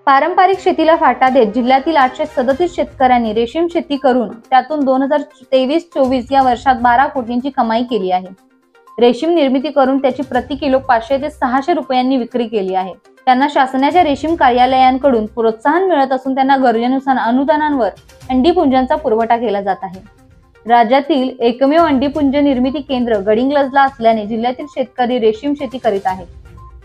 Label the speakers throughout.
Speaker 1: पारंपरिक शेतीला फाटा देत जिल्ह्यातील 837 शेतकऱ्यांनी रेशीम शेती करून त्यातून 2023-24 या वर्षात 12 कोटींची कमाई केली आहे। रेशीम निर्मिती करून त्याची प्रति किलो 500 ते 600 रुपयांनी विक्री केली आहे। त्यांना शासनाच्या रेशीम कार्यालयांकडून प्रोत्साहन मिळत असून त्यांना गरजेनुसार अनुदानांवर अंडीपुंजांचा पुरवठा केला जात आहे। राज्यातील एकमेव अंडीपुंज निर्मिती केंद्र गडिंग्लजला असल्याने जिल्ह्यातील शेतकरी रेशीम शेती करीत आहेत।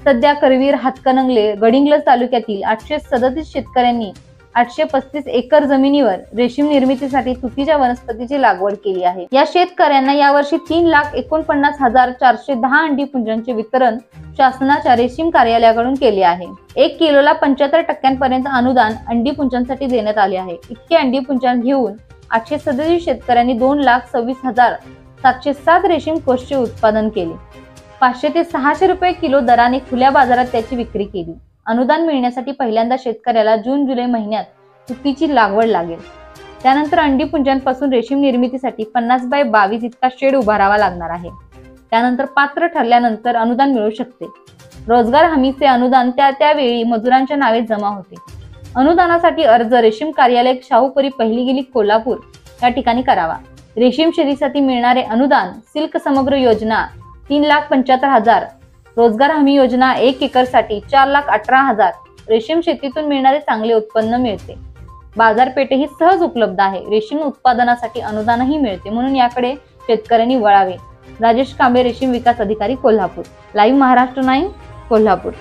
Speaker 1: सध्या करवीर, हातकणंगले, गडिंग्लज तालुक्यातील 837 शेतकऱ्यांनी 835 एकर जमिनीवर रेशीम निर्मितीसाठी तुतीच्या वनस्पतीची लागवड केली आहे। या शेतकऱ्यांना यावर्षी 3,49,410 अंडीपुंजांचे वितरण शासनाच्या रेशीम कार्यालयाकडून केले आहे। 1 किलोला 75% पर्यंत अनुदान अंडीपुंजांसाठी देण्यात आले आहे। इतके अंडीपुंजां घेऊन 837 शेतकऱ्यांनी 2,26,707 रेशीम कोषचे उत्पादन केले। 500 ते 600 रुपये किलो दराने खुल्या बाजारात त्याची विक्री केली। अनुदान मिळण्यासाठी पहिल्यांदा शेतकऱ्याला जून-जुलै महिन्यात तुतीची लागवड लागेल। त्यानंतर अंडीपुंजांपासून रेशीम निर्मितीसाठी 50 बाय 22 इतका शेड उभारावा लागणार आहे। त्यानंतर पात्र ठरल्यानंतर अनुदान मिळू शकते। रोजगार हमीचे अनुदान त्यावेळी मजुरांच्या नावे जमा होते। अनुदानासाठी अर्ज रेशीम कार्यालय शाहूपुरी, पहिली गेली, कोल्हापूर या ठिकाणी करावा। रेशीम शेतीसाठी मिळणारे अनुदान: सिल्क समग्र योजना 3,75,000, रोजगार हमी योजना 1 एकरसाठी 4,18,000। रेशीम शेतीतून मिळणारे चांगले उत्पन्न मिळते। बाजारपेठही सहज उपलब्ध आहे। रेशीम उत्पादनासाठी अनुदानही मिळते, म्हणून याकडे शेतकऱ्यांनी वळावे। राजेश कांबळे, रेशीम विकास अधिकारी, कोल्हापूर। लाईव्ह महाराष्ट्र 9, कोल्हापूर।